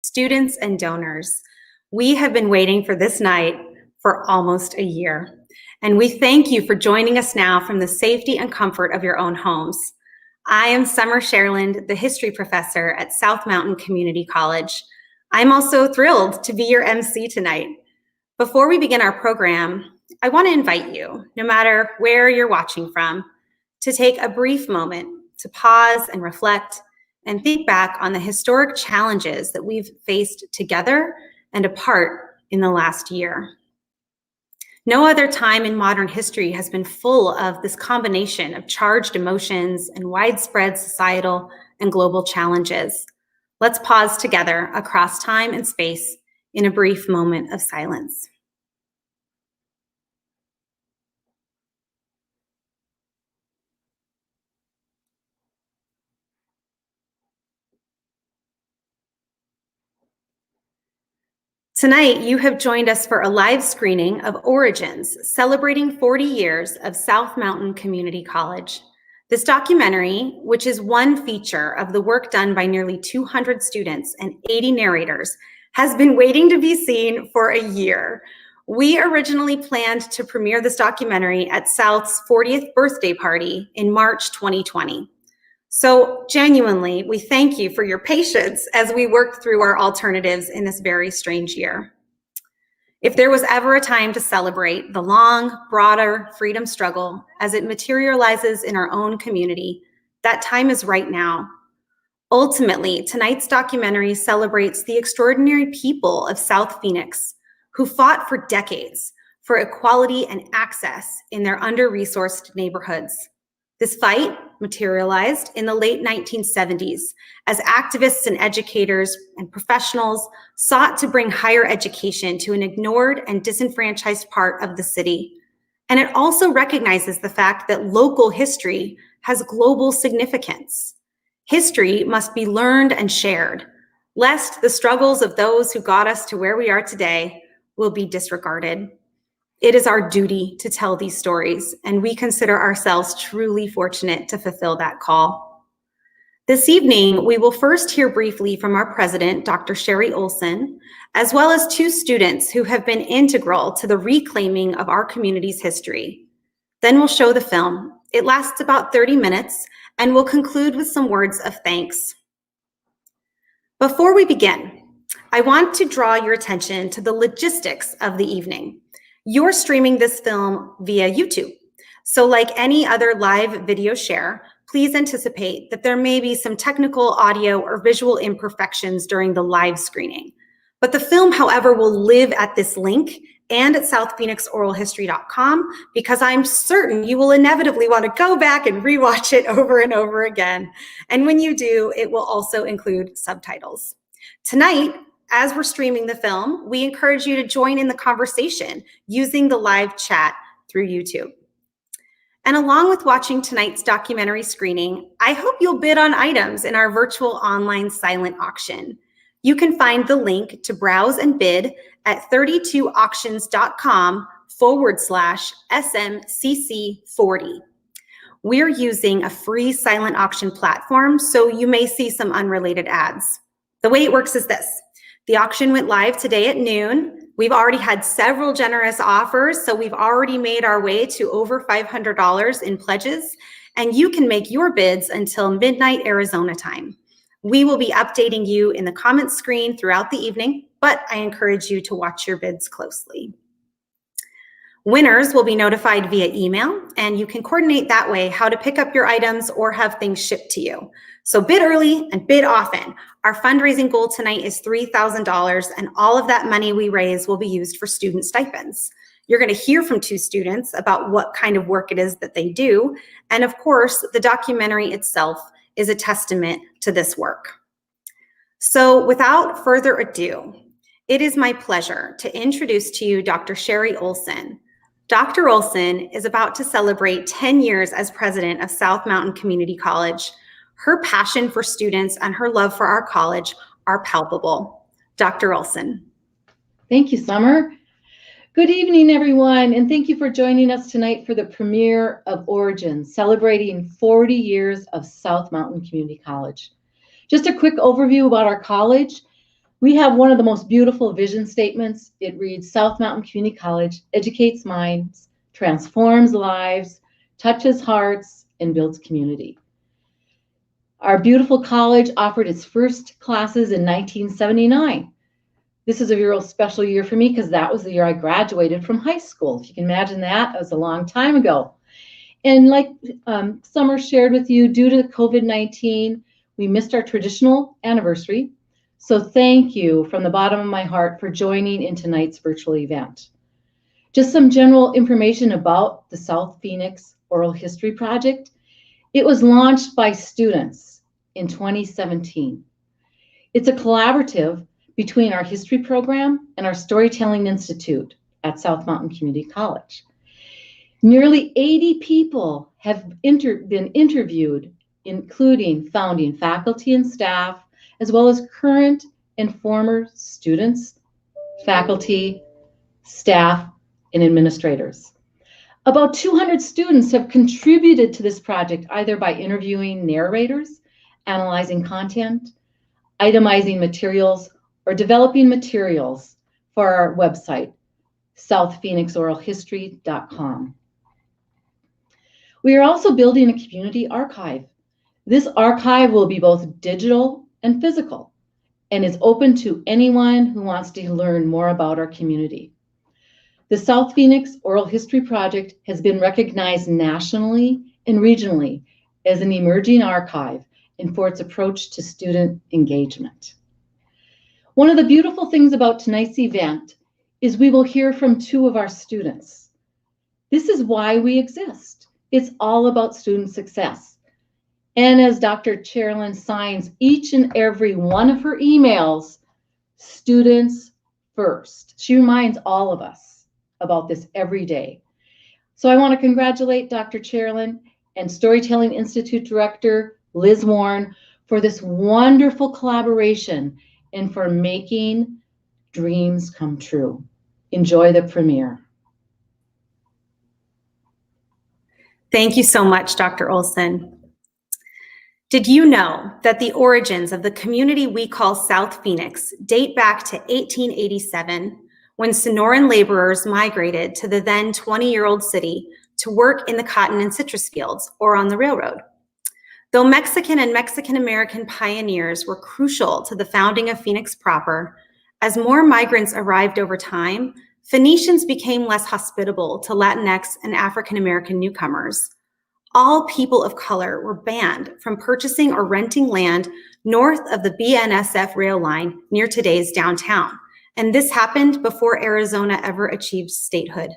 students and donors. We have been waiting for this night for almost a year, and we thank you for joining us now from the safety and comfort of your own homes. I am Summer Sherland, the history professor at South Mountain Community College. I'm also thrilled to be your MC tonight. Before we begin our program, I want to invite you, no matter where you're watching from, to take a brief moment to pause and reflect and think back on the historic challenges that we've faced together and apart in the last year. No other time in modern history has been full of this combination of charged emotions and widespread societal and global challenges. Let's pause together across time and space in a brief moment of silence. Tonight, you have joined us for a live screening of Origins, celebrating 40 years of South Mountain Community College. This documentary, which is one feature of the work done by nearly 200 students and 80 narrators, has been waiting to be seen for a year. We originally planned to premiere this documentary at South's 40th birthday party in March 2020. So genuinely, we thank you for your patience as we work through our alternatives in this very strange year. If there was ever a time to celebrate the long, broader freedom struggle as it materializes in our own community, that time is right now. Ultimately, tonight's documentary celebrates the extraordinary people of South Phoenix who fought for decades for equality and access in their under-resourced neighborhoods. This fight materialized in the late 1970s as activists and educators and professionals sought to bring higher education to an ignored and disenfranchised part of the city. And it also recognizes the fact that local history has global significance. History must be learned and shared, lest the struggles of those who got us to where we are today will be disregarded. It is our duty to tell these stories, and we consider ourselves truly fortunate to fulfill that call. This evening, we will first hear briefly from our president, Dr. Sherry Olson, as well as two students who have been integral to the reclaiming of our community's history. Then we'll show the film. It lasts about 30 minutes, and we'll conclude with some words of thanks. Before we begin, I want to draw your attention to the logistics of the evening. You're streaming this film via YouTube. So like any other live video share, please anticipate that there may be some technical audio or visual imperfections during the live screening. But the film, however, will live at this link and at southphoenixoralhistory.com because I'm certain you will inevitably want to go back and rewatch it over and over again. And when you do, it will also include subtitles. Tonight, as we're streaming the film, we encourage you to join in the conversation using the live chat through YouTube. And along with watching tonight's documentary screening, I hope you'll bid on items in our virtual online silent auction. You can find the link to browse and bid at 32auctions.com/SMCC40. We're using a free silent auction platform, so you may see some unrelated ads. The way it works is this. The auction went live today at noon. We've already had several generous offers, so we've already made our way to over $500 in pledges, and you can make your bids until midnight Arizona time. We will be updating you in the comments screen throughout the evening, but I encourage you to watch your bids closely. Winners will be notified via email, and you can coordinate that way how to pick up your items or have things shipped to you. So bid early and bid often. Our fundraising goal tonight is $3,000, and all of that money we raise will be used for student stipends. You're going to hear from two students about what kind of work it is that they do. And of course, the documentary itself is a testament to this work. So without further ado, it is my pleasure to introduce to you Dr. Sherry Olson. Dr. Olson is about to celebrate 10 years as president of South Mountain Community College. Her passion for students and her love for our college are palpable. Dr. Olson. Thank you, Summer. Good evening, everyone, and thank you for joining us tonight for the premiere of Origins, celebrating 40 years of South Mountain Community College. Just a quick overview about our college. We have one of the most beautiful vision statements. It reads, South Mountain Community College educates minds, transforms lives, touches hearts, and builds community. Our beautiful college offered its first classes in 1979. This is a real special year for me because that was the year I graduated from high school. If you can imagine that, that was a long time ago. And like Summer shared with you, due to COVID-19, we missed our traditional anniversary. So thank you from the bottom of my heart for joining in tonight's virtual event. Just some general information about the South Phoenix Oral History Project. It was launched by students in 2017. It's a collaborative between our history program and our Storytelling Institute at South Mountain Community College. Nearly 80 people have been interviewed, including founding faculty and staff, as well as current and former students, faculty, staff, and administrators. About 200 students have contributed to this project, either by interviewing narrators, analyzing content, itemizing materials, or developing materials for our website, southphoenixoralhistory.com. We are also building a community archive. This archive will be both digital and physical, and is open to anyone who wants to learn more about our community. The South Phoenix Oral History Project has been recognized nationally and regionally as an emerging archive and for its approach to student engagement. One of the beautiful things about tonight's event is we will hear from two of our students. This is why we exist. It's all about student success. And as Dr. Cherlin signs each and every one of her emails, students first. She reminds all of us about this every day. So I want to congratulate Dr. Cherlin and Storytelling Institute Director Liz Warren for this wonderful collaboration and for making dreams come true. Enjoy the premiere. Thank you so much, Dr. Olson. Did you know that the origins of the community we call South Phoenix date back to 1887, when Sonoran laborers migrated to the then 20-year-old city to work in the cotton and citrus fields or on the railroad? Though Mexican and Mexican-American pioneers were crucial to the founding of Phoenix proper, as more migrants arrived over time, Phoenicians became less hospitable to Latinx and African-American newcomers. All people of color were banned from purchasing or renting land north of the BNSF rail line near today's downtown, and this happened before Arizona ever achieved statehood.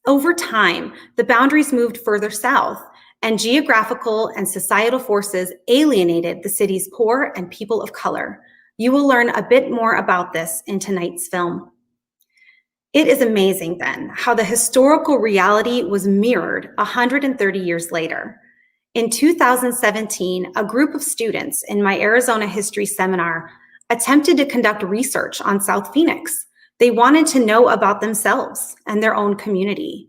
Over time, the boundaries moved further south, and geographical and societal forces alienated the city's poor and people of color. You will learn a bit more about this in tonight's film. It is amazing then how the historical reality was mirrored 130 years later. In 2017, a group of students in my Arizona history seminar attempted to conduct research on South Phoenix. They wanted to know about themselves and their own community.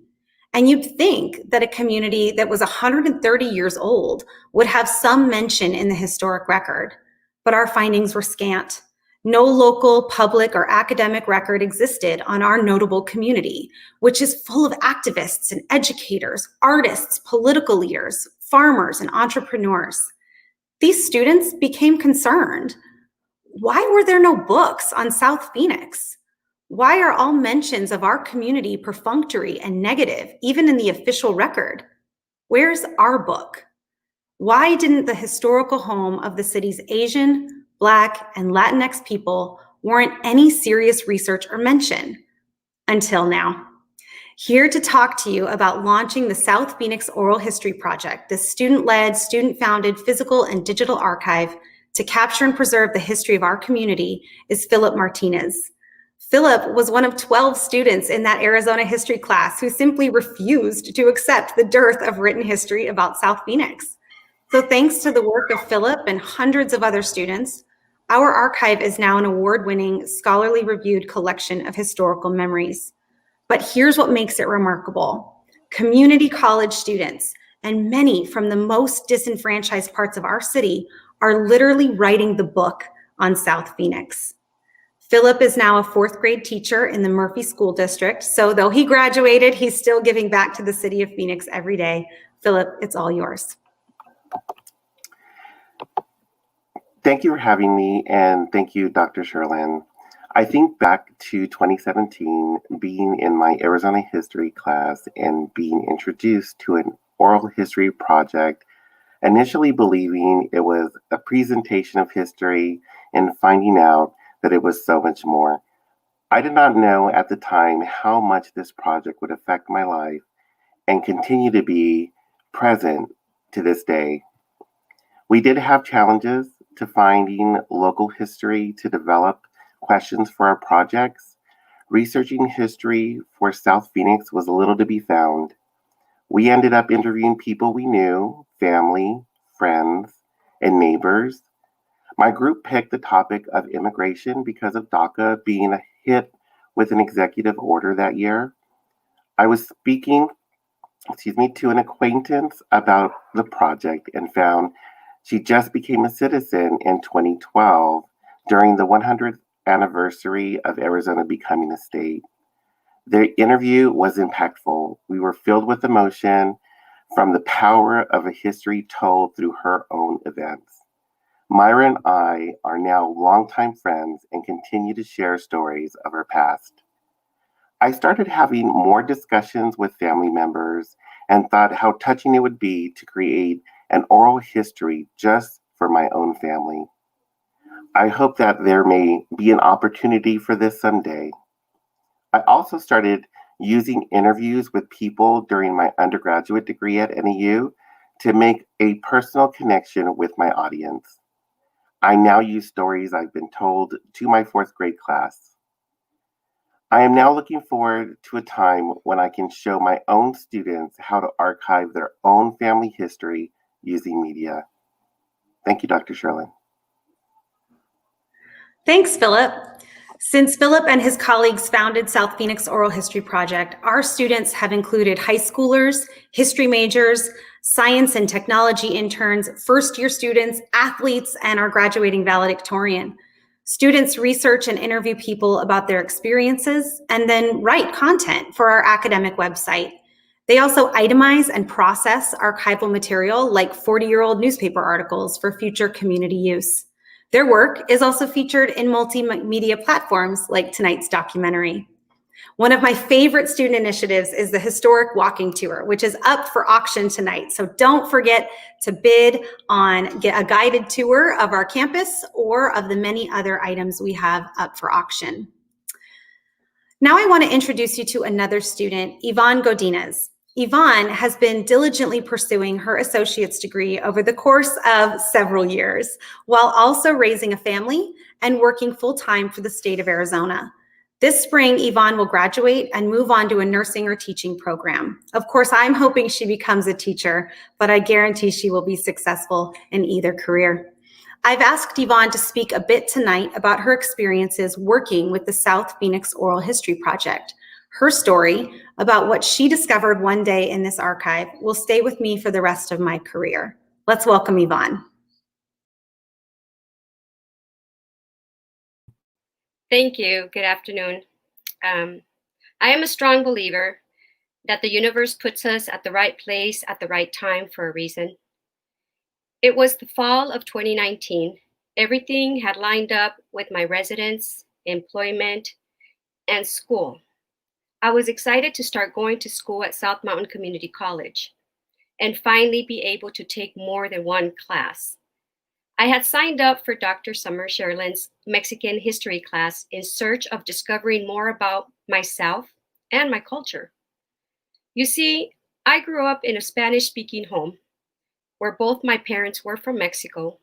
And you'd think that a community that was 130 years old would have some mention in the historic record, but our findings were scant. No local, public, or academic record existed on our notable community, which is full of activists and educators, artists, political leaders, farmers, and entrepreneurs. These students became concerned. Why were there no books on South Phoenix? Why are all mentions of our community perfunctory and negative, even in the official record? Where's our book? Why didn't the historical home of the city's Asian, Black, and Latinx people warrant any serious research or mention? Until now. Here to talk to you about launching the South Phoenix Oral History Project, this student-led, student-founded physical and digital archive to capture and preserve the history of our community, is Philip Martinez. Philip was one of 12 students in that Arizona history class who simply refused to accept the dearth of written history about South Phoenix. So thanks to the work of Philip and hundreds of other students, our archive is now an award-winning, scholarly reviewed collection of historical memories. But here's what makes it remarkable. Community college students, and many from the most disenfranchised parts of our city, are literally writing the book on South Phoenix. Philip is now a fourth grade teacher in the Murphy School District. So though he graduated, he's still giving back to the city of Phoenix every day. Philip, it's all yours. Thank you for having me, and thank you, Dr. Sherlin. I think back to 2017, being in my Arizona history class and being introduced to an oral history project, initially believing it was a presentation of history and finding out that it was so much more. I did not know at the time how much this project would affect my life and continue to be present to this day. We did have challenges to finding local history to develop questions for our projects. Researching history for South Phoenix was a little to be found. We ended up interviewing people we knew, family, friends, and neighbors. My group picked the topic of immigration because of DACA being a hit with an executive order that year. I was speaking, to an acquaintance about the project and found she just became a citizen in 2012 during the 100th anniversary of Arizona becoming a state. The interview was impactful. We were filled with emotion from the power of a history told through her own events. Myra and I are now longtime friends and continue to share stories of our past. I started having more discussions with family members and thought how touching it would be to create an oral history just for my own family. I hope that there may be an opportunity for this someday. I also started using interviews with people during my undergraduate degree at NAU to make a personal connection with my audience. I now use stories I've been told to my fourth grade class. I am now looking forward to a time when I can show my own students how to archive their own family history using media. Thank you, Dr. Sherlin. Thanks, Philip. Since Philip and his colleagues founded South Phoenix Oral History Project, our students have included high schoolers, history majors, science and technology interns, first-year students, athletes, and our graduating valedictorian. Students research and interview people about their experiences and then write content for our academic website. They also itemize and process archival material like 40-year-old newspaper articles for future community use. Their work is also featured in multimedia platforms like tonight's documentary. One of my favorite student initiatives is the historic walking tour, which is up for auction tonight. So don't forget to bid on a guided tour of our campus or of the many other items we have up for auction. Now I want to introduce you to another student, Yvonne Godinez. Yvonne has been diligently pursuing her associate's degree over the course of several years, while also raising a family and working full-time for the state of Arizona. This spring, Yvonne will graduate and move on to a nursing or teaching program. Of course, I'm hoping she becomes a teacher, but I guarantee she will be successful in either career. I've asked Yvonne to speak a bit tonight about her experiences working with the South Phoenix Oral History Project. Her story about what she discovered one day in this archive will stay with me for the rest of my career. Let's welcome Yvonne. Thank you. Good afternoon. I am a strong believer that the universe puts us at the right place at the right time for a reason. It was the fall of 2019. Everything had lined up with my residence, employment, and school. I was excited to start going to school at South Mountain Community College and finally be able to take more than one class. I had signed up for Dr. Summer Sherlin's Mexican history class in search of discovering more about myself and my culture. You see, I grew up in a Spanish-speaking home where both my parents were from Mexico.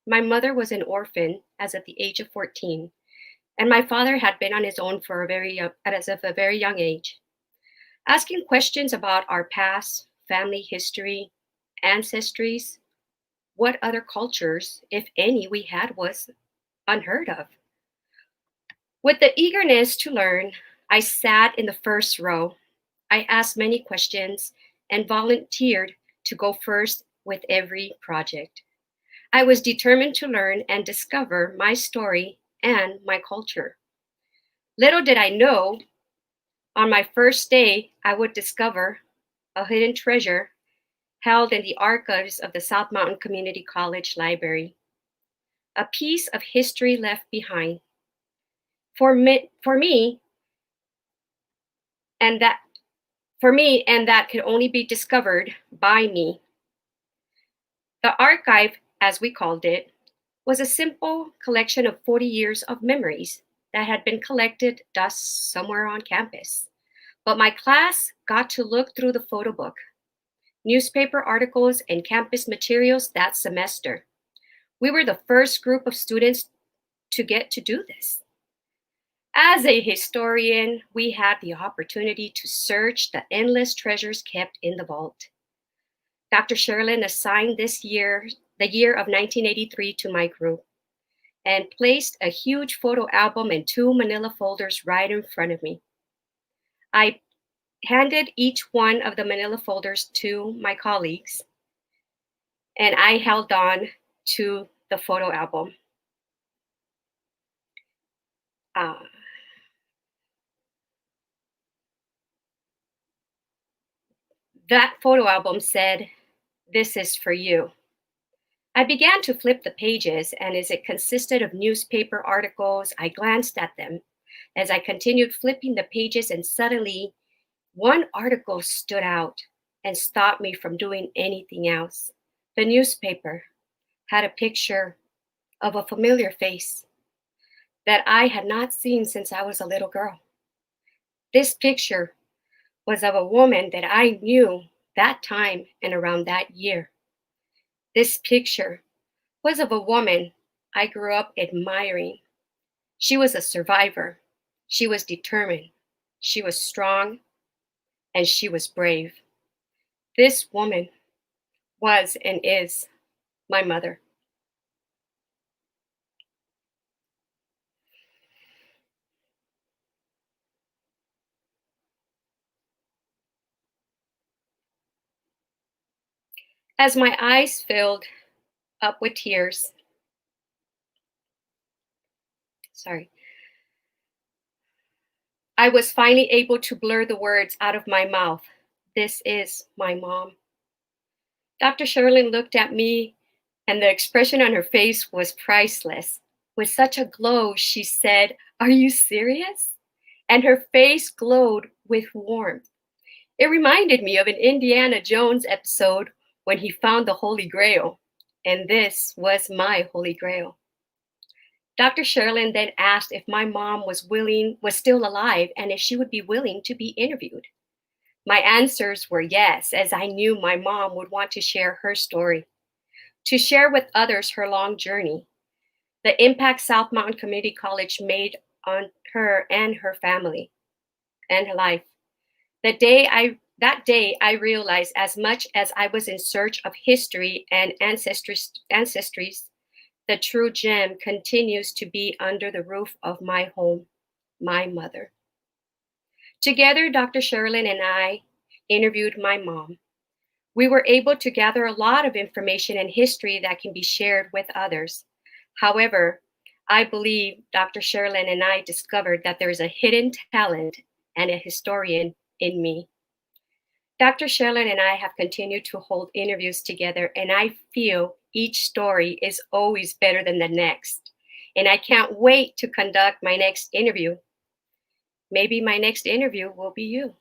My mother was an orphan as at the age of 14, and my father had been on his own as of a very young age. Asking questions about our past, family history, ancestries, what other cultures, if any, we had was unheard of. With the eagerness to learn, I sat in the first row. I asked many questions and volunteered to go first with every project. I was determined to learn and discover my story and my culture. Little did I know, on my first day, I would discover a hidden treasure held in the archives of the South Mountain Community College Library, a piece of history left behind. For me, and that could only be discovered by me. The archive, as we called it, was a simple collection of 40 years of memories that had been collected dust somewhere on campus. But my class got to look through the photo book, newspaper articles, and campus materials that semester. We were the first group of students to get to do this. As a historian, we had the opportunity to search the endless treasures kept in the vault. Dr. Sherlin assigned the year of 1983 to my group and placed a huge photo album in 2 manila folders right in front of me. I handed each one of the manila folders to my colleagues, and I held on to the photo album. That photo album said, "This is for you." I began to flip the pages, and as it consisted of newspaper articles, I glanced at them as I continued flipping the pages, and suddenly one article stood out and stopped me from doing anything else. The newspaper had a picture of a familiar face that I had not seen since I was a little girl. This picture was of a woman that I knew that time and around that year. This picture was of a woman I grew up admiring. She was a survivor. She was determined. She was strong, and she was brave. This woman was and is my mother. As my eyes filled up with tears, I was finally able to blur the words out of my mouth. This is my mom. Dr. Sherlin looked at me, and the expression on her face was priceless. With such a glow, she said, "Are you serious?" And her face glowed with warmth. It reminded me of an Indiana Jones episode when he found the Holy Grail, and this was my Holy Grail. Dr. Sherlin then asked if my mom was still alive, and if she would be willing to be interviewed. My answers were yes, as I knew my mom would want to share her story, to share with others her long journey, the impact South Mountain Community College made on her and her family and her life. That day I realized, as much as I was in search of history and ancestries, the true gem continues to be under the roof of my home, my mother. Together, Dr. Sherlin and I interviewed my mom. We were able to gather a lot of information and history that can be shared with others. However, I believe Dr. Sherlin and I discovered that there is a hidden talent and a historian in me. Dr. Sherlin and I have continued to hold interviews together, and I feel each story is always better than the next. And I can't wait to conduct my next interview. Maybe my next interview will be you.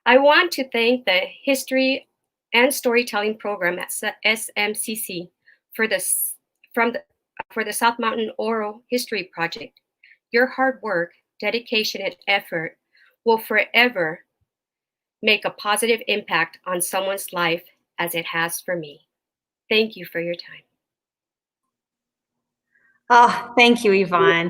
I want to thank the History and Storytelling Program at SMCC for the South Mountain Oral History Project. Your hard work, dedication, and effort will forever make a positive impact on someone's life as it has for me. Thank you for your time. Oh, thank you, Yvonne.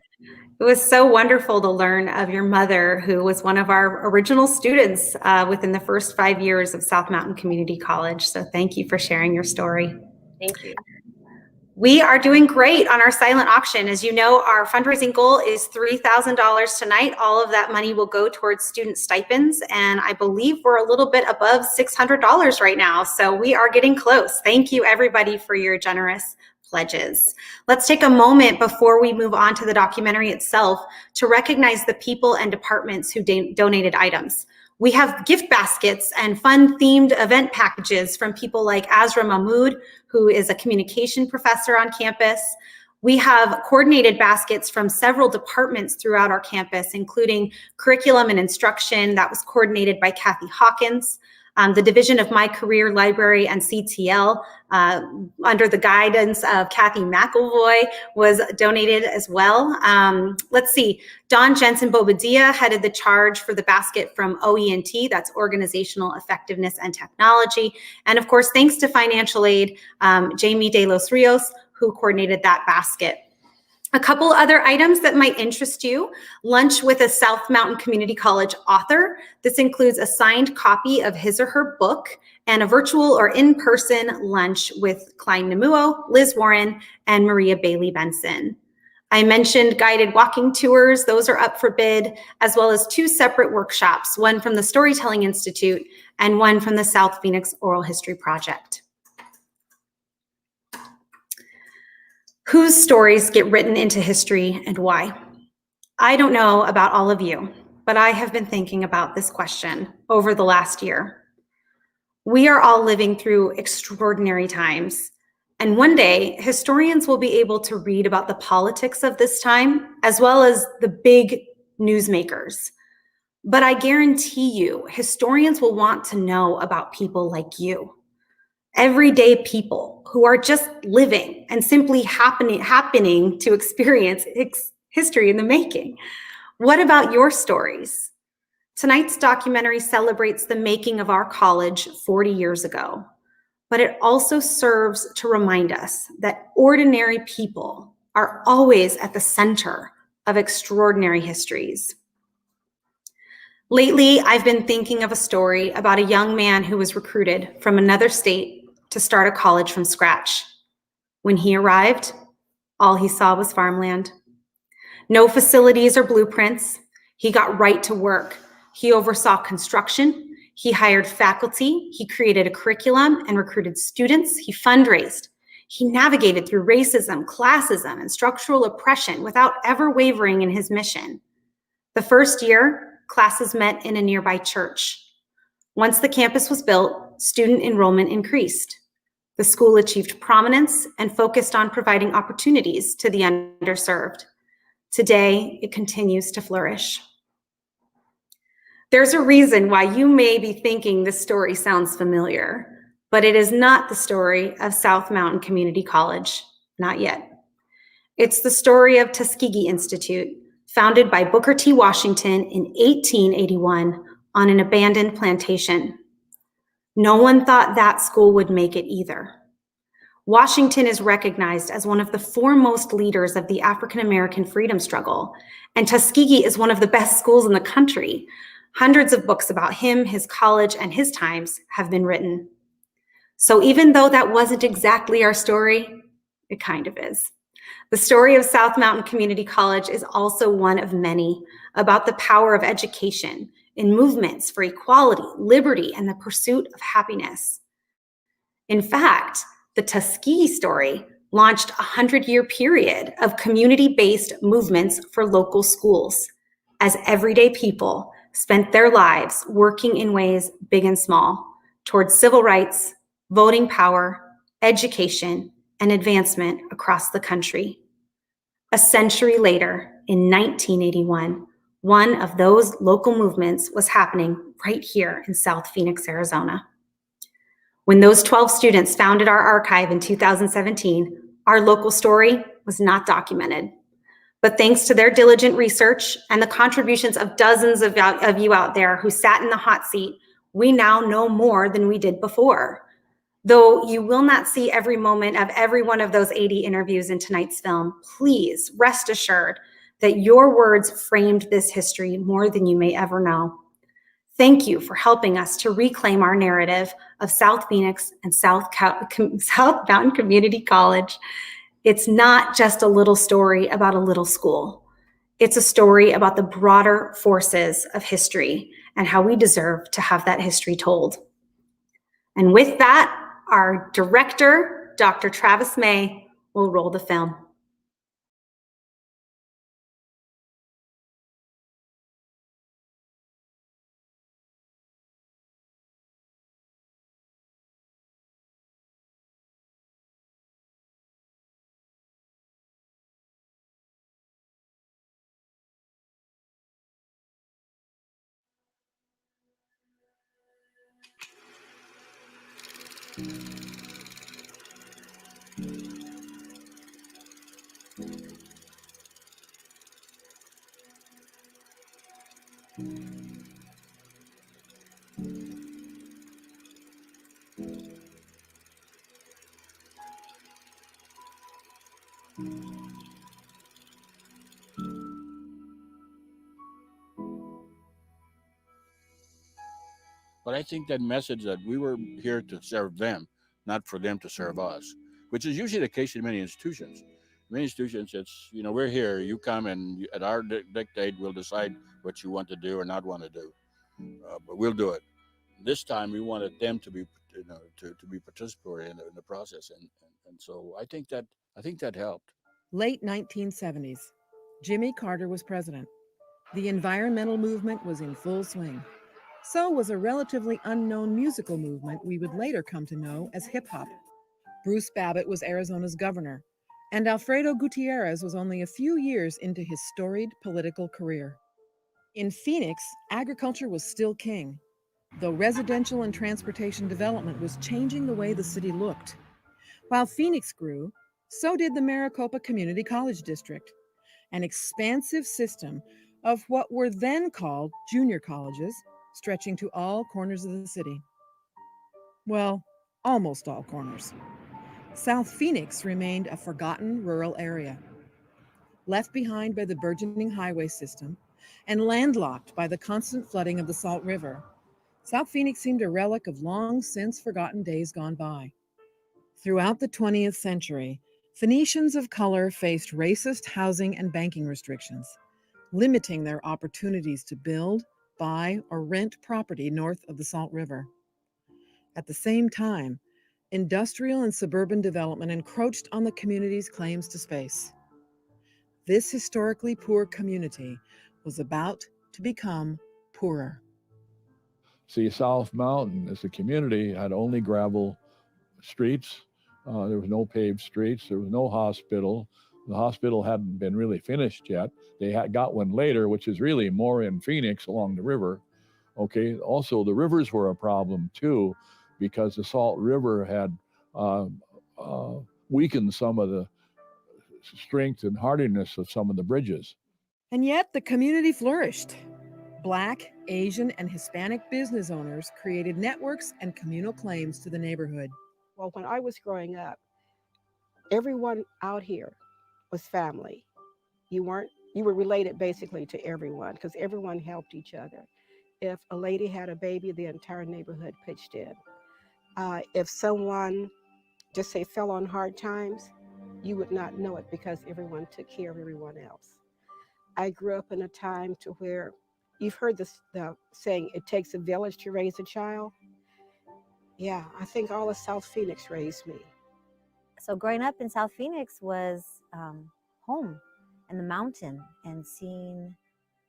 It was so wonderful to learn of your mother, who was one of our original students within the first 5 years of South Mountain Community College. So thank you for sharing your story. Thank you. We are doing great on our silent auction. As you know, our fundraising goal is $3,000 tonight. All of that money will go towards student stipends, and I believe we're a little bit above $600 right now. So we are getting close. Thank you, everybody, for your generous pledges. Let's take a moment before we move on to the documentary itself to recognize the people and departments who donated items. We have gift baskets and fun-themed event packages from people like Azra Mahmood, who is a communication professor on campus. We have coordinated baskets from several departments throughout our campus, including curriculum and instruction that was coordinated by Kathy Hawkins. The Division of My Career Library and CTL, under the guidance of Kathy McElvoy, was donated as well. Let's see, Dawn Jensen Bobadilla headed the charge for the basket from OE&T, that's Organizational Effectiveness and Technology. And of course, thanks to financial aid, Jamie De Los Rios, who coordinated that basket. A couple other items that might interest you: lunch with a South Mountain Community College author. This includes a signed copy of his or her book and a virtual or in-person lunch with Klein Nemuo, Liz Warren, and Maria Bailey Benson. I mentioned guided walking tours. Those are up for bid, as well as 2 separate workshops, one from the Storytelling Institute and one from the South Phoenix Oral History Project. Whose stories get written into history and why? I don't know about all of you, but I have been thinking about this question over the last year. We are all living through extraordinary times, and one day historians will be able to read about the politics of this time as well as the big newsmakers. But I guarantee you, historians will want to know about people like you. Everyday people who are just living and simply happening to experience history in the making. What about your stories? Tonight's documentary celebrates the making of our college 40 years ago, but it also serves to remind us that ordinary people are always at the center of extraordinary histories. Lately, I've been thinking of a story about a young man who was recruited from another state to start a college from scratch. When he arrived, all he saw was farmland. No facilities or blueprints. He got right to work. He oversaw construction. He hired faculty. He created a curriculum and recruited students. He fundraised. He navigated through racism, classism, and structural oppression without ever wavering in his mission. The first year, classes met in a nearby church. Once the campus was built, student enrollment increased. The school achieved prominence and focused on providing opportunities to the underserved. Today, it continues to flourish. There's a reason why you may be thinking this story sounds familiar, but it is not the story of South Mountain Community College, not yet. It's the story of Tuskegee Institute, founded by Booker T. Washington in 1881 on an abandoned plantation. No one thought that school would make it either. Washington is recognized as one of the foremost leaders of the African American freedom struggle, and Tuskegee is one of the best schools in the country. Hundreds of books about him, his college, and his times have been written. So even though that wasn't exactly our story, it kind of is. The story of South Mountain Community College is also one of many about the power of education in movements for equality, liberty, and the pursuit of happiness. In fact, the Tuskegee story launched a 100-year period of community-based movements for local schools, as everyday people spent their lives working in ways big and small towards civil rights, voting power, education, and advancement across the country. A century later, in 1981, one of those local movements was happening right here in South Phoenix, Arizona. When those 12 students founded our archive in 2017, our local story was not documented. But thanks to their diligent research and the contributions of dozens of you out there who sat in the hot seat, we now know more than we did before. Though you will not see every moment of every one of those 80 interviews in tonight's film, please rest assured that your words framed this history more than you may ever know. Thank you for helping us to reclaim our narrative of South Phoenix and South Mountain Community College. It's not just a little story about a little school. It's a story about the broader forces of history and how we deserve to have that history told. And with that, our director, Dr. Travis May, We'll roll the film. But I think that message that we were here to serve them, not for them to serve us, which is usually the case in many institutions. Many institutions, it's, we're here, you come and at our dictate, we'll decide what you want to do or not want to do, but we'll do it. This time we wanted them to be, to be participatory in the process. And so I think that helped. Late 1970s. Jimmy Carter was president. The environmental movement was in full swing. So was a relatively unknown musical movement we would later come to know as hip-hop. Bruce Babbitt was Arizona's governor, and Alfredo Gutierrez was only a few years into his storied political career. In Phoenix, agriculture was still king, though residential and transportation development was changing the way the city looked. While Phoenix grew, so did the Maricopa Community College District, an expansive system of what were then called junior colleges, stretching to all corners of the city. Well, almost all corners. South Phoenix remained a forgotten rural area, left behind by the burgeoning highway system and landlocked by the constant flooding of the Salt River. South Phoenix seemed a relic of long since forgotten days gone by. Throughout the 20th century, Phoenicians of color faced racist housing and banking restrictions, limiting their opportunities to build, buy, or rent property north of the Salt River. At the same time, industrial and suburban development encroached on the community's claims to space. This historically poor community was about to become poorer. See, South Mountain as a community had only gravel streets. There was no paved streets. There was no hospital. The hospital hadn't been really finished yet. They had got one later, which is really more in Phoenix along the river. Okay. Also, the rivers were a problem too, because the Salt River had weakened some of the strength and hardiness of some of the bridges. And yet the community flourished. Black, Asian, and Hispanic business owners created networks and communal claims to the neighborhood. Well, when I was growing up, everyone out here was family. You were related basically to everyone because everyone helped each other. If a lady had a baby, the entire neighborhood pitched in. If someone, just say, fell on hard times, you would not know it because everyone took care of everyone else. I grew up in a time to where you've heard the saying, it takes a village to raise a child. Yeah, I think all of South Phoenix raised me. So growing up in South Phoenix was home and the mountain, and seeing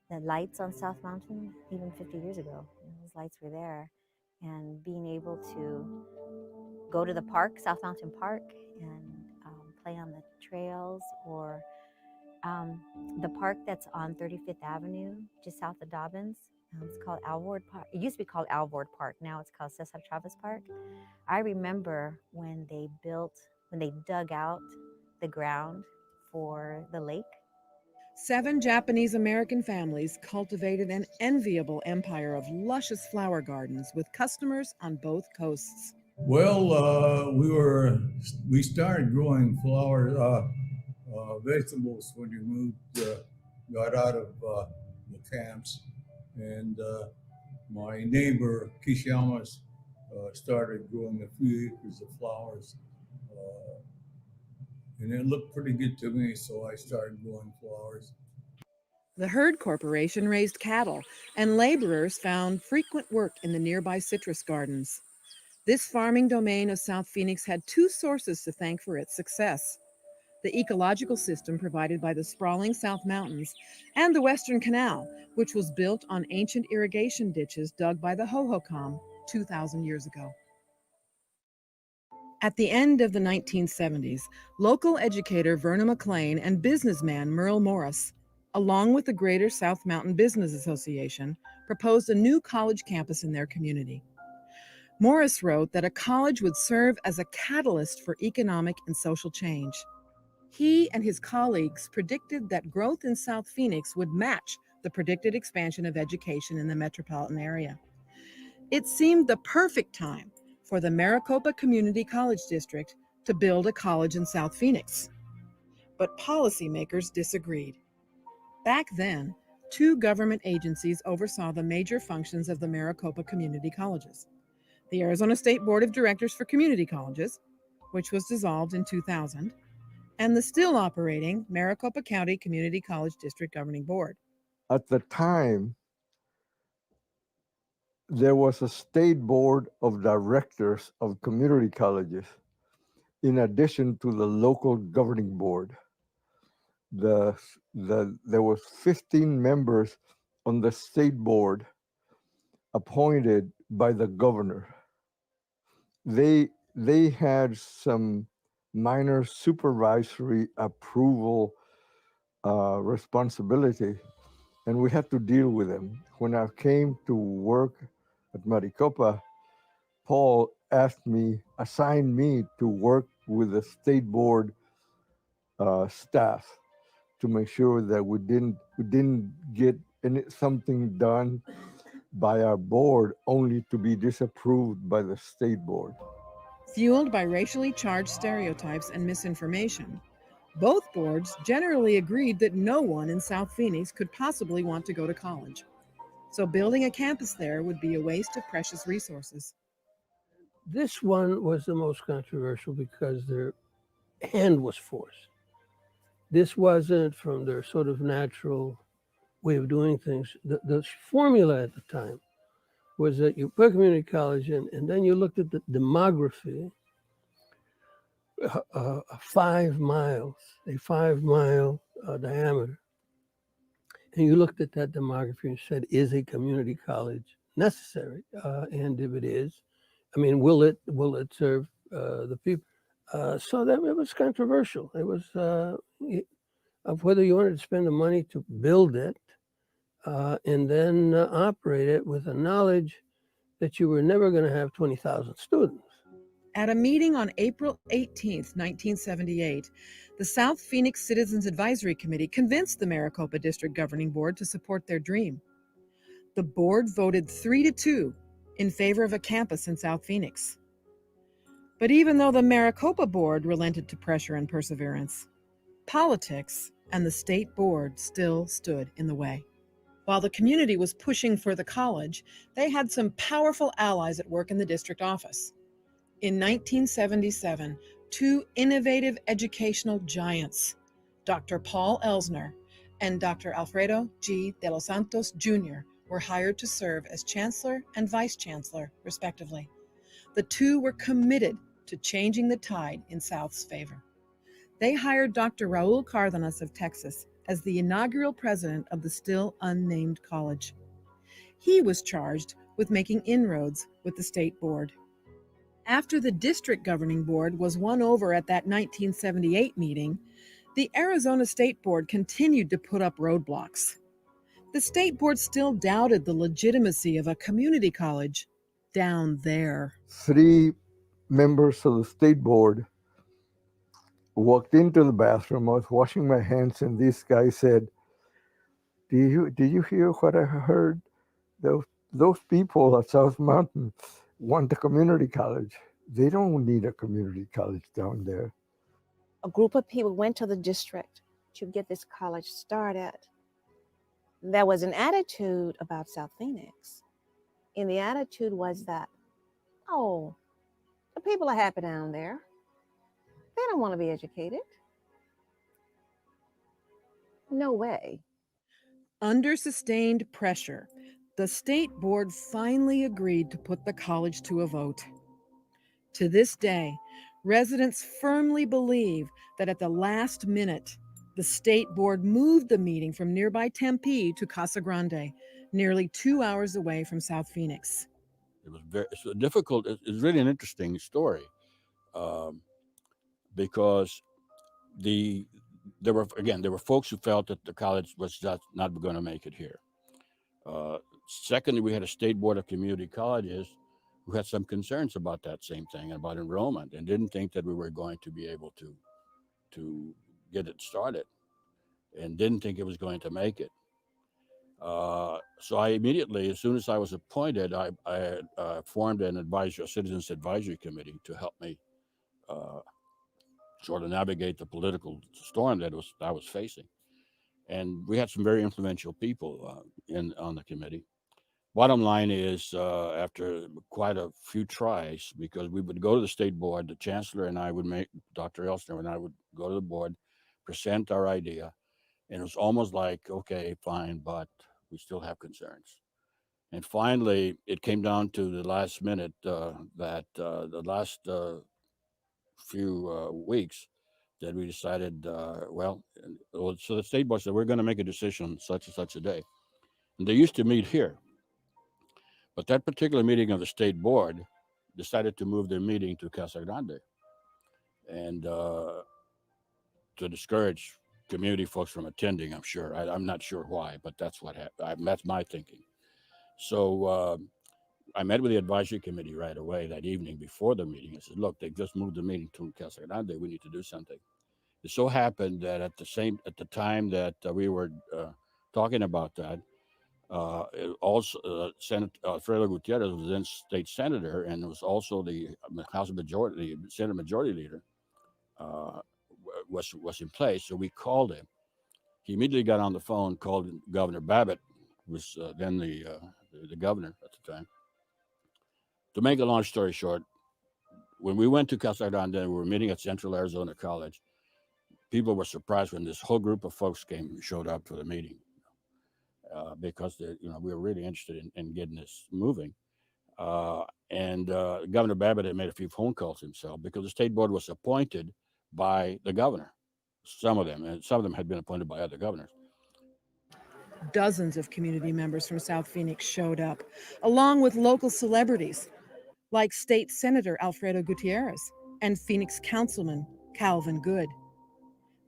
the lights on South Mountain even 50 years ago. Those lights were there, and being able to go to the park, South Mountain Park, and play on the trails, or the park that's on 35th Avenue, just south of Dobbins. It's called Alvord Park. It used to be called Alvord Park. Now it's called Cesar Chavez Park. I remember when they dug out the ground for the lake. 7 Japanese American families cultivated an enviable empire of luscious flower gardens with customers on both coasts. Well, we started growing vegetables when we got out of the camps, and my neighbor Kishamas started growing a few acres of flowers, and it looked pretty good to me, so I started growing flowers. The Herd Corporation raised cattle, and laborers found frequent work in the nearby citrus gardens. This farming domain of South Phoenix had 2 sources to thank for its success: the ecological system provided by the sprawling South Mountains, and the Western Canal, which was built on ancient irrigation ditches dug by the Hohokam 2,000 years ago. At the end of the 1970s, local educator Verna McLean and businessman Merle Morris, along with the Greater South Mountain Business Association, proposed a new college campus in their community. Morris wrote that a college would serve as a catalyst for economic and social change. He and his colleagues predicted that growth in South Phoenix would match the predicted expansion of education in the metropolitan area. It seemed the perfect time for the Maricopa Community College District to build a college in South Phoenix. But policymakers disagreed. Back then, 2 government agencies oversaw the major functions of the Maricopa Community Colleges: the Arizona State Board of Directors for Community Colleges, which was dissolved in 2000, and the still operating Maricopa County Community College District Governing Board. At the time, there was a state board of directors of community colleges, in addition to the local governing board. There was 15 members on the state board appointed by the governor. They had some minor supervisory approval responsibility, and we had to deal with them. When I came to work at Maricopa, Paul assigned me to work with the state board staff to make sure that we didn't get something done by our board only to be disapproved by the state board. Fueled by racially charged stereotypes and misinformation, both boards generally agreed that no one in South Phoenix could possibly want to go to college. So building a campus there would be a waste of precious resources. This one was the most controversial because their hand was forced. This wasn't from their sort of natural way of doing things. The formula at the time was that you put community college in, and then you looked at the demography, 5 miles, a 5-mile diameter. And you looked at that demography and said, is a community college necessary? And if it is, I mean, will it serve the people? So that it was controversial. It was of whether you wanted to spend the money to build it and then operate it with the knowledge that you were never going to have 20,000 students. At a meeting on April 18th, 1978, the South Phoenix Citizens Advisory Committee convinced the Maricopa District Governing Board to support their dream. The board voted 3-2 in favor of a campus in South Phoenix. But even though the Maricopa board relented to pressure and perseverance, politics and the state board still stood in the way. While the community was pushing for the college, they had some powerful allies at work in the district office. In 1977, 2 innovative educational giants, Dr. Paul Elsner and Dr. Alfredo G. de los Santos Jr., were hired to serve as chancellor and vice chancellor, respectively. The 2 were committed to changing the tide in South's favor. They hired Dr. Raul Cardenas of Texas as the inaugural president of the still unnamed college. He was charged with making inroads with the state board. After the district governing board was won over at that 1978 meeting, the Arizona State Board continued to put up roadblocks. The state board still doubted the legitimacy of a community college down there. 3 members of the state board walked into the bathroom. I was washing my hands, and this guy said, Did you hear what I heard? Those people at South Mountain want a community college. They don't need a community college down there. A group of people went to the district to get this college started. There was an attitude about South Phoenix. And the attitude was that, oh, the people are happy down there. They don't want to be educated. No way. Under sustained pressure, the state board finally agreed to put the college to a vote. To this day, Residents firmly believe that at the last minute, the state board moved the meeting from nearby Tempe to Casa Grande, nearly 2 hours away from South Phoenix. It was it's difficult. It's really an interesting story because there were folks who felt that the college was just not going to make it here. Secondly, we had a state board of community colleges who had some concerns about that same thing, about enrollment, and didn't think that we were going to be able to get it started, and didn't think it was going to make it. So I immediately, as soon as I was appointed, I formed a citizens advisory committee to help me sort of navigate the political storm that I was facing. And we had some very influential people on the committee. Bottom line is, after quite a few tries, because we would go to the state board, the chancellor and I would Dr. Elsner and I would go to the board, present our idea, and it was almost like, okay, fine, but we still have concerns. And finally, it came down to the last minute that the last few weeks that we decided, so the state board said, we're going to make a decision such and such a day. And they used to meet here. But that particular meeting of the state board decided to move their meeting to Casa Grande and to discourage community folks from attending, I'm sure. I'm not sure why, but that's what happened. That's my thinking. So I met with the advisory committee right away that evening before the meeting. I said, look, they just moved the meeting to Casa Grande. We need to do something. It so happened that at the time that we were talking about that, Senator Alfredo Gutierrez was then state senator and was also the Senate Majority Leader was in place. So we called him. He immediately got on the phone, called Governor Babbitt, who was then the governor at the time. To make a long story short, when we went to Casa Grande, we were meeting at Central Arizona College. People were surprised when this whole group of folks showed up for the meeting. Because we were really interested in getting this moving. And Governor Babbitt had made a few phone calls himself because the state board was appointed by the governor, some of them, and some of them had been appointed by other governors. Dozens of community members from South Phoenix showed up, along with local celebrities like State Senator Alfredo Gutierrez and Phoenix Councilman Calvin Good.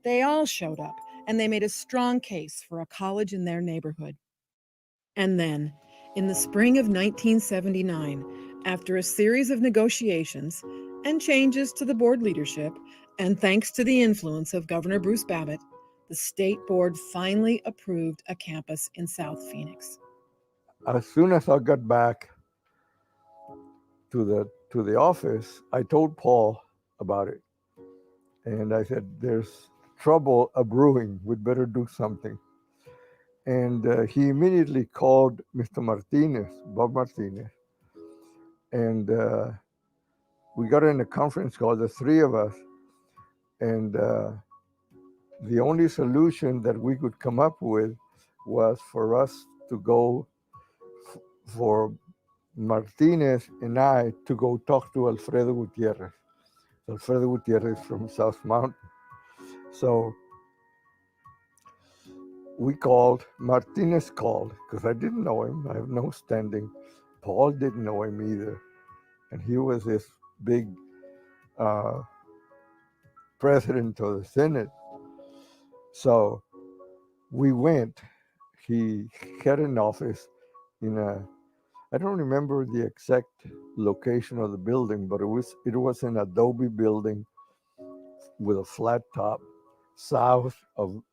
They all showed up, and they made a strong case for a college in their neighborhood. And then, in the spring of 1979, after a series of negotiations and changes to the board leadership, and thanks to the influence of Governor Bruce Babbitt, the state board finally approved a campus in South Phoenix. As soon as I got back to the office, I told Paul about it. And I said, there's trouble a-brewing. We'd better do something. And he immediately called Mr. Martinez, Bob Martinez. And we got in a conference call, the three of us. And the only solution that we could come up with was for us to go, for Martinez and I to go talk to Alfredo Gutierrez. Alfredo Gutierrez from South Mountain. So we called, Martinez called, because I didn't know him. I have no standing. Paul didn't know him either. And he was this big president of the Senate. So we went. He had an office in I don't remember the exact location of the building, but it was an adobe building with a flat top south of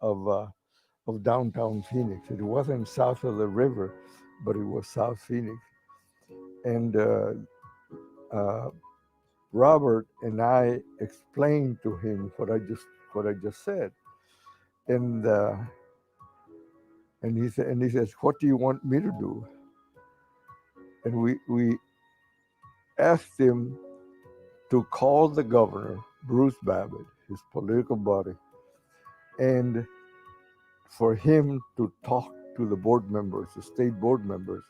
downtown Phoenix. It wasn't south of the river, but it was South Phoenix. And Robert and I explained to him what I just said, and he says, "What do you want me to do?" And we asked him to call the governor, Bruce Babbitt, his political body, and for him to talk to the board members, the state board members,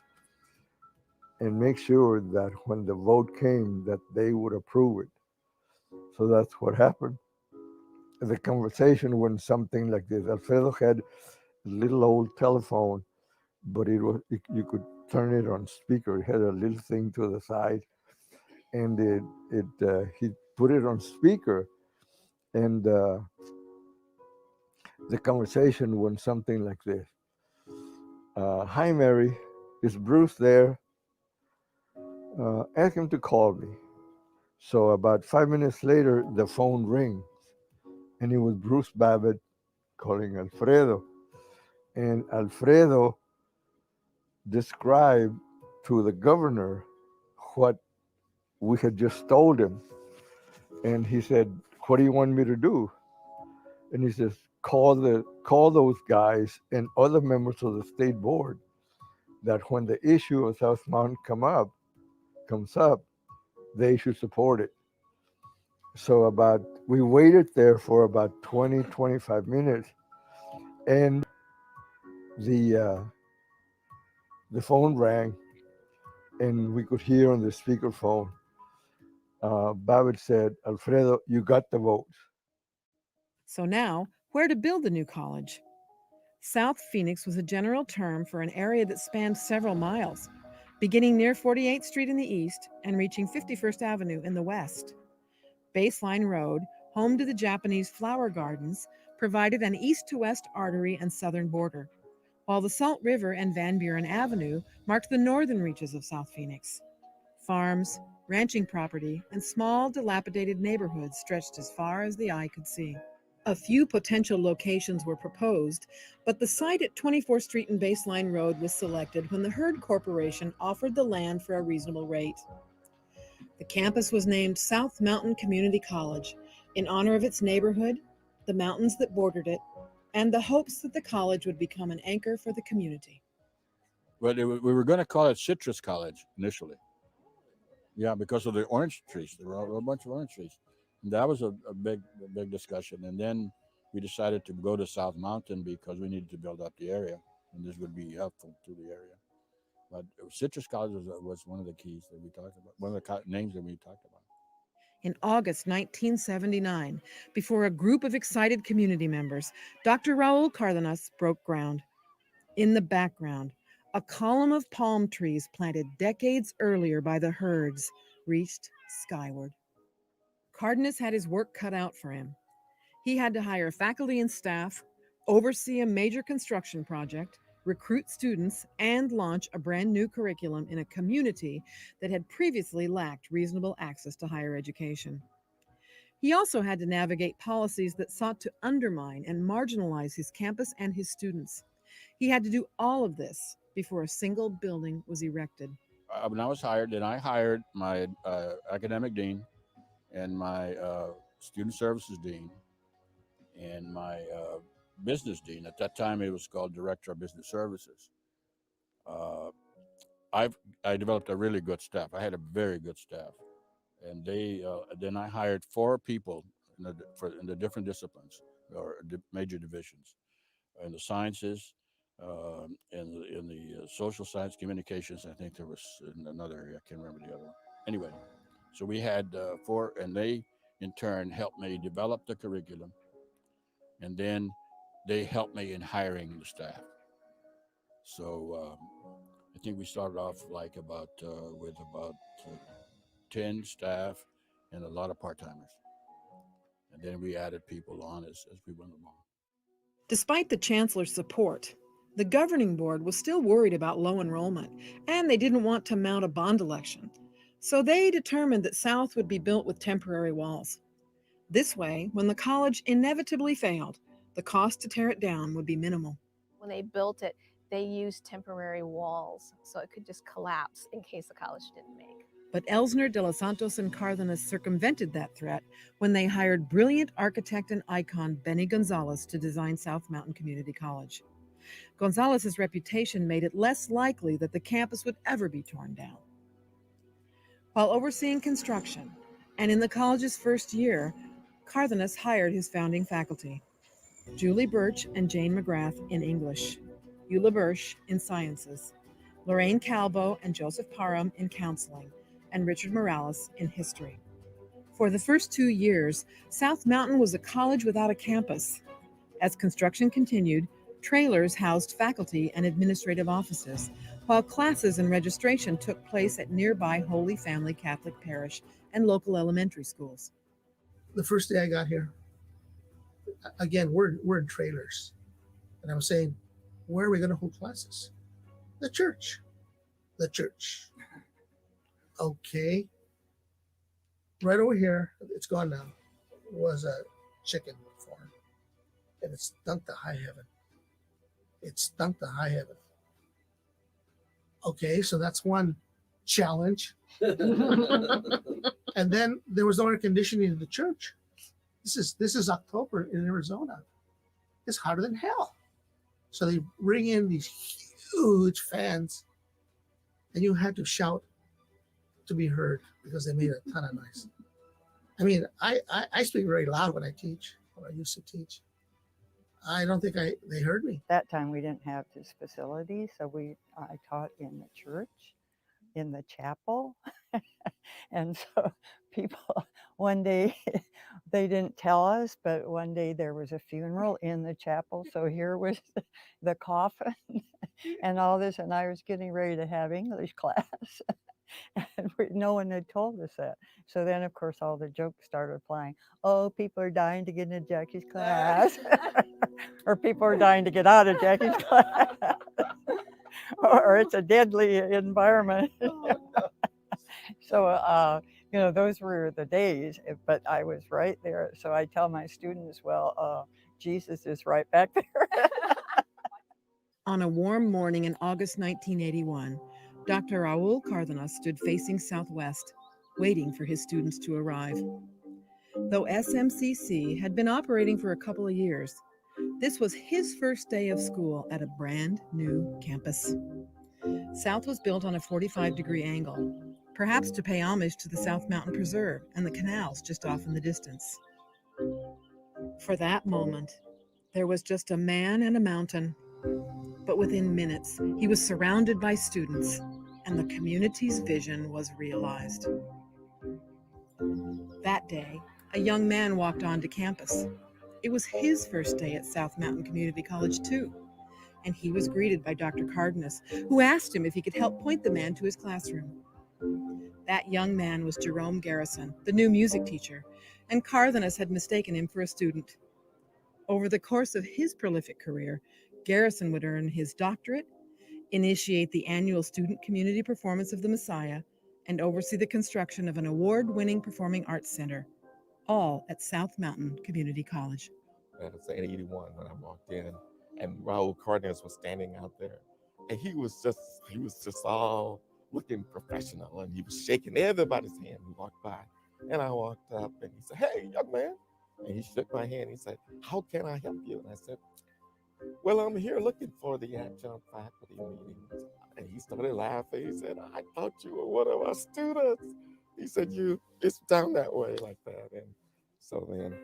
and make sure that when the vote came, that they would approve it. So that's what happened. The conversation went something like this. Alfredo had a little old telephone, but you could turn it on speaker. It had a little thing to the side, and he put it on speaker, and the conversation went something like this. Hi, Mary. Is Bruce there? Ask him to call me. So about 5 minutes later, the phone rings, and it was Bruce Babbitt calling Alfredo. And Alfredo described to the governor what we had just told him. And he said, what do you want me to do? And he says, call those guys and other members of the state board that when the issue of South Mountain comes up, they should support it. So we waited there for about 20, 25 minutes, and the phone rang, and we could hear on the speakerphone, Babbitt said, Alfredo, you got the votes. So now, where to build the new college? South Phoenix was a general term for an area that spanned several miles, beginning near 48th Street in the east and reaching 51st Avenue in the west. Baseline Road, home to the Japanese flower gardens, provided an east-to-west artery and southern border, while the Salt River and Van Buren Avenue marked the northern reaches of South Phoenix. Farms, ranching property, and small, dilapidated neighborhoods stretched as far as the eye could see. A few potential locations were proposed, but the site at 24th Street and Baseline Road was selected when the Hurd Corporation offered the land for a reasonable rate. The campus was named South Mountain Community College in honor of its neighborhood, the mountains that bordered it, and the hopes that the college would become an anchor for the community. Well, we were going to call it Citrus College initially. Yeah, because of the orange trees. There were a bunch of orange trees. And that was a big discussion. And then we decided to go to South Mountain because we needed to build up the area, and this would be helpful to the area. But Citrus College was one of the keys that we talked about, one of the names that we talked about. In August 1979, before a group of excited community members, Dr. Raul Cardenas broke ground. In the background, a column of palm trees planted decades earlier by the Hurds reached skyward. Cardenas had his work cut out for him. He had to hire faculty and staff, oversee a major construction project, recruit students, and launch a brand new curriculum in a community that had previously lacked reasonable access to higher education. He also had to navigate policies that sought to undermine and marginalize his campus and his students. He had to do all of this before a single building was erected. When I was hired, then I hired my academic dean and my student services dean and my business dean. At that time, it was called Director of Business Services. I developed a really good staff. I had a very good staff, and then I hired 4 people in the different disciplines or major divisions, in the sciences, in the social science, communications. I think there was in another area. I can't remember the other one. Anyway, so we had 4, and they in turn helped me develop the curriculum, and then they helped me in hiring the staff. So I think we started off like with about 10 staff and a lot of part-timers. And then we added people on as we went along. Despite the chancellor's support, the governing board was still worried about low enrollment, and they didn't want to mount a bond election. So they determined that South would be built with temporary walls. This way, when the college inevitably failed, the cost to tear it down would be minimal. When they built it, they used temporary walls so it could just collapse in case the college didn't make. But Elsner, De Los Santos, and Cardenas circumvented that threat when they hired brilliant architect and icon Benny Gonzalez to design South Mountain Community College. Gonzalez's reputation made it less likely that the campus would ever be torn down. While overseeing construction, and in the college's first year, Cardenas hired his founding faculty, Julie Birch and Jane McGrath in English, Eula Birch in sciences, Lorraine Calbo and Joseph Parham in counseling, and Richard Morales in history. For the first 2 years, South Mountain was a college without a campus. As construction continued, trailers housed faculty and administrative offices, while classes and registration took place at nearby Holy Family Catholic Parish and local elementary schools. The first day I got here, again, we're in trailers. And I'm saying, where are we going to hold classes? The church. The church. Okay. Right over here, it's gone now, was a chicken farm. And it stunk to high heaven. It stunk to high heaven. Okay, so that's one challenge. And then there was no air conditioning in the church. This is October in Arizona. It's hotter than hell. So they bring in these huge fans, and you had to shout to be heard because they made a ton of noise. I mean, I speak very loud when I teach, when I used to teach. I don't think they heard me. That time we didn't have this facility, so I taught in the church, in the chapel. And so people, one day, they didn't tell us, but one day there was a funeral in the chapel. So here was the coffin and all this, and I was getting ready to have English class. And no one had told us that. So then, of course, all the jokes started flying. Oh, people are dying to get into Jackie's class. Or people are dying to get out of Jackie's class. Or it's a deadly environment. So, those were the days, but I was right there. So I tell my students, well, Jesus is right back there. On a warm morning in August 1981, Dr. Raul Cardenas stood facing southwest, waiting for his students to arrive. Though SMCC had been operating for a couple of years, this was his first day of school at a brand new campus. South was built on a 45-degree angle, perhaps to pay homage to the South Mountain Preserve and the canals just off in the distance. For that moment, there was just a man and a mountain. But within minutes, he was surrounded by students, and the community's vision was realized. That day, a young man walked onto campus. It was his first day at South Mountain Community College, too, and he was greeted by Dr. Cardenas, who asked him if he could help point the man to his classroom. That young man was Jerome Garrison, the new music teacher, and Cardenas had mistaken him for a student. Over the course of his prolific career, Garrison would earn his doctorate, initiate the annual Student Community Performance of the Messiah, and oversee the construction of an award-winning performing arts center, all at South Mountain Community College. It was in 81 when I walked in, and Raul Cardenas was standing out there, and he was just all looking professional, and he was shaking everybody's hand who walked by. And I walked up, and he said, "Hey, young man," and he shook my hand. He said, "How can I help you?" And I said, "Well, I'm here looking for the adjunct faculty meetings." And he started laughing. He said, "I thought you were one of our students." He said, "It's down that way like that." And so then.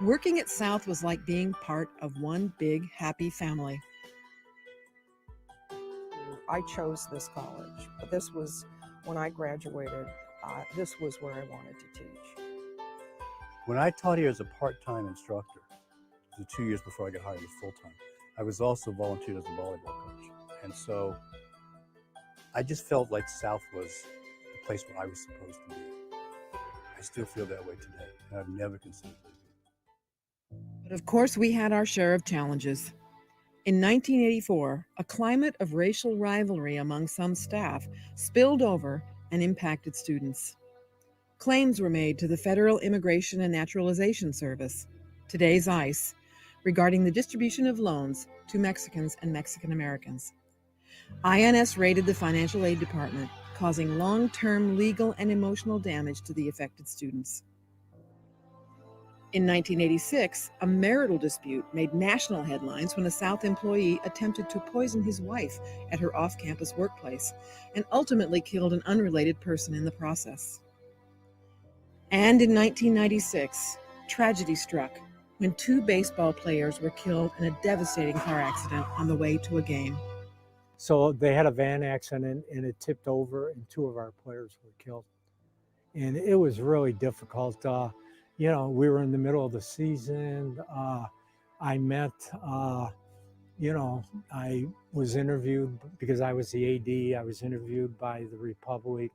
Working at South was like being part of one big, happy family. I chose this college, but this was when I graduated. This was where I wanted to teach. When I taught here as a part-time instructor, the 2 years before I got hired as full-time, I was also volunteered as a volleyball coach. And so I just felt like South was the place where I was supposed to be. I still feel that way today, and I've never considered leaving. But of course, we had our share of challenges. In 1984, a climate of racial rivalry among some staff spilled over and impacted students. Claims were made to the Federal Immigration and Naturalization Service, today's ICE, regarding the distribution of loans to Mexicans and Mexican Americans. INS raided the financial aid department, causing long-term legal and emotional damage to the affected students. In 1986, a marital dispute made national headlines when a South employee attempted to poison his wife at her off-campus workplace and ultimately killed an unrelated person in the process. And in 1996, tragedy struck when 2 baseball players were killed in a devastating car accident on the way to a game. So they had a van accident and it tipped over and 2 of our players were killed. and it was really difficult. We were in the middle of the season. I met, I was interviewed because I was the AD. I was interviewed by the Republic,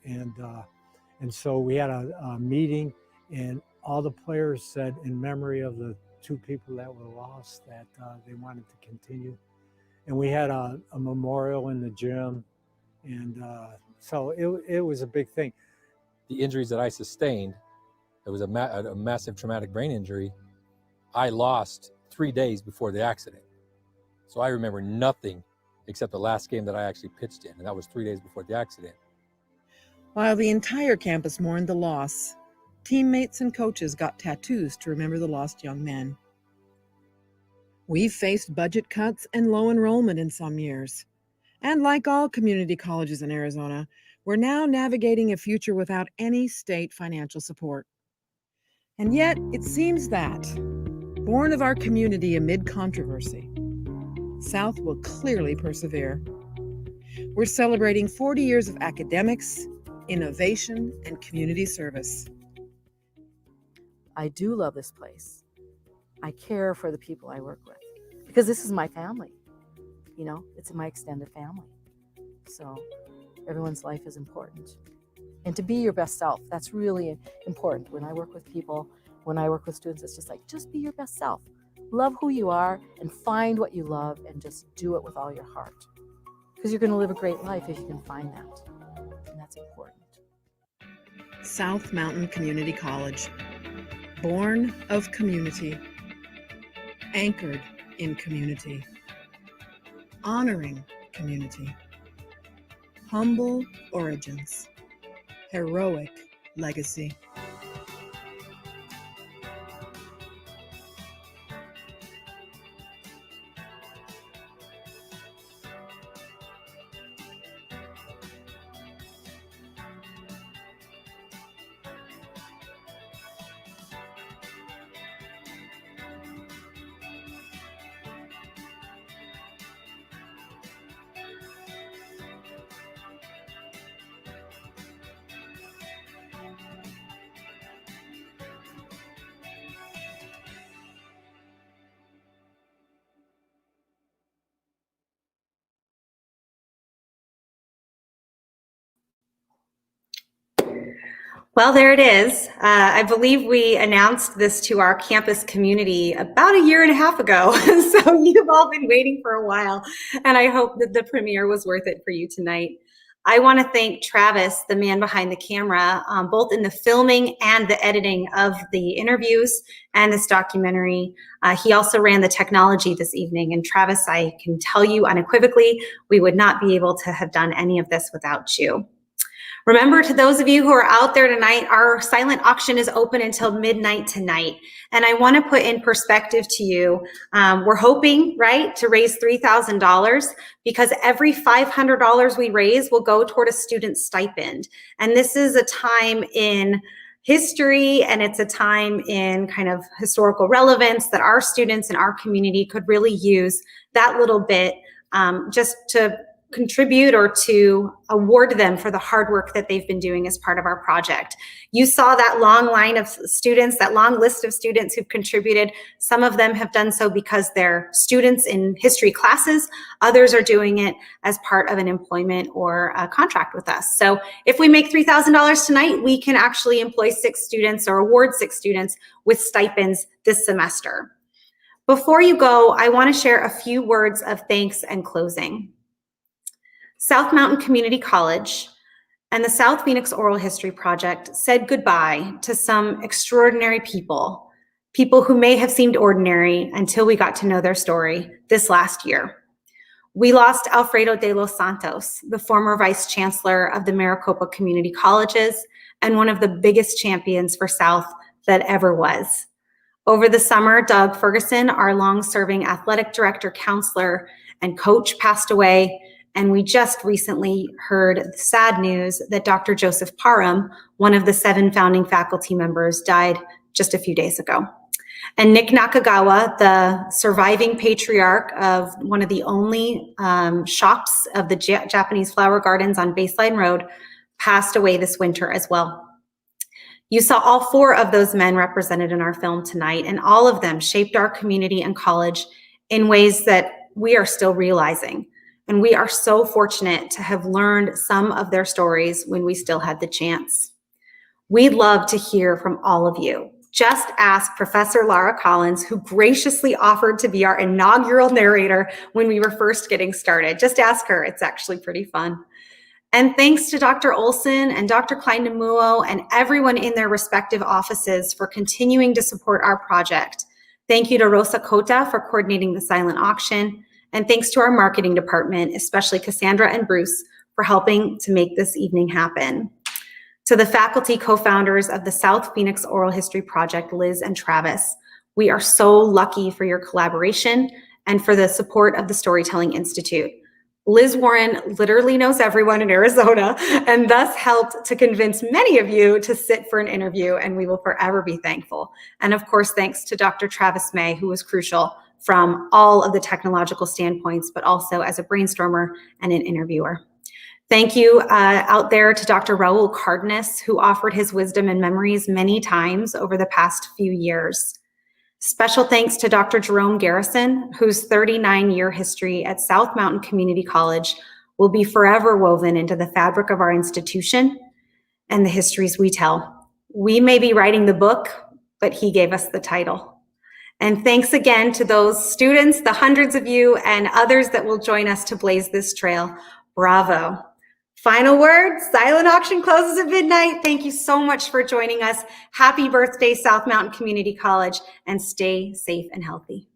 and so we had a meeting, and all the players said, in memory of the 2 people that were lost, that they wanted to continue. And we had a memorial in the gym, and so it was a big thing. The injuries that I sustained, it was a massive traumatic brain injury, I lost 3 days before the accident. So I remember nothing except the last game that I actually pitched in, and that was 3 days before the accident. While the entire campus mourned the loss, teammates and coaches got tattoos to remember the lost young men. We've faced budget cuts and low enrollment in some years. And like all community colleges in Arizona, we're now navigating a future without any state financial support. And yet, it seems that, born of our community amid controversy, South will clearly persevere. We're celebrating 40 years of academics, innovation, and community service. I do love this place. I care for the people I work with because this is my family. It's my extended family. So everyone's life is important. And to be your best self, that's really important. When I work with people, when I work with students, it's just be your best self. Love who you are and find what you love and just do it with all your heart. Because you're going to live a great life if you can find that. And that's important. South Mountain Community College. Born of community. Anchored in community. Honoring community. Humble origins. Heroic legacy. Well, there it is. I believe we announced this to our campus community about a year and a half ago. So you've all been waiting for a while, and I hope that the premiere was worth it for you tonight. I want to thank Travis, the man behind the camera, both in the filming and the editing of the interviews and this documentary. He also ran the technology this evening. And Travis, I can tell you unequivocally, we would not be able to have done any of this without you. Remember, to those of you who are out there tonight, our silent auction is open until midnight tonight. And I want to put in perspective to you, we're hoping, right, to raise $3,000 because every $500 we raise will go toward a student stipend. And this is a time in history, and it's a time in kind of historical relevance that our students in our community could really use that little bit just to contribute or to award them for the hard work that they've been doing as part of our project. You saw that long line of students, that long list of students who've contributed. Some of them have done so because they're students in history classes. Others are doing it as part of an employment or a contract with us. So if we make $3,000 tonight, we can actually employ 6 students or award 6 students with stipends this semester. Before you go, I want to share a few words of thanks and closing. South Mountain Community College and the South Phoenix Oral History Project said goodbye to some extraordinary people, people who may have seemed ordinary until we got to know their story this last year. We lost Alfredo de los Santos, the former vice chancellor of the Maricopa Community Colleges and one of the biggest champions for South that ever was. Over the summer, Doug Ferguson, our long-serving athletic director, counselor, and coach, passed away. And we just recently heard the sad news that Dr. Joseph Parham, one of the 7 founding faculty members, died just a few days ago. And Nick Nakagawa, the surviving patriarch of one of the only shops of the Japanese flower gardens on Baseline Road, passed away this winter as well. You saw all 4 of those men represented in our film tonight, and all of them shaped our community and college in ways that we are still realizing. And we are so fortunate to have learned some of their stories when we still had the chance. We'd love to hear from all of you. Just ask Professor Lara Collins, who graciously offered to be our inaugural narrator when we were first getting started. Just ask her, it's actually pretty fun. And thanks to Dr. Olson and Dr. Klein-Namuo and everyone in their respective offices for continuing to support our project. Thank you to Rosa Cota for coordinating the silent auction. And thanks to our marketing department, especially Cassandra and Bruce, for helping to make this evening happen. To the faculty co-founders of the South Phoenix Oral History Project, Liz and Travis, we are so lucky for your collaboration and for the support of the Storytelling Institute. Liz Warren literally knows everyone in Arizona and thus helped to convince many of you to sit for an interview, and we will forever be thankful. And of course, thanks to Dr. Travis May, who was crucial from all of the technological standpoints, but also as a brainstormer and an interviewer. Thank you out there to Dr. Raul Cardenas, who offered his wisdom and memories many times over the past few years. Special thanks to Dr. Jerome Garrison, whose 39-year history at South Mountain Community College will be forever woven into the fabric of our institution and the histories we tell. We may be writing the book, but he gave us the title. And thanks again to those students, the hundreds of you, and others that will join us to blaze this trail. Bravo. Final word, silent auction closes at midnight. Thank you so much for joining us. Happy birthday, South Mountain Community College, and stay safe and healthy.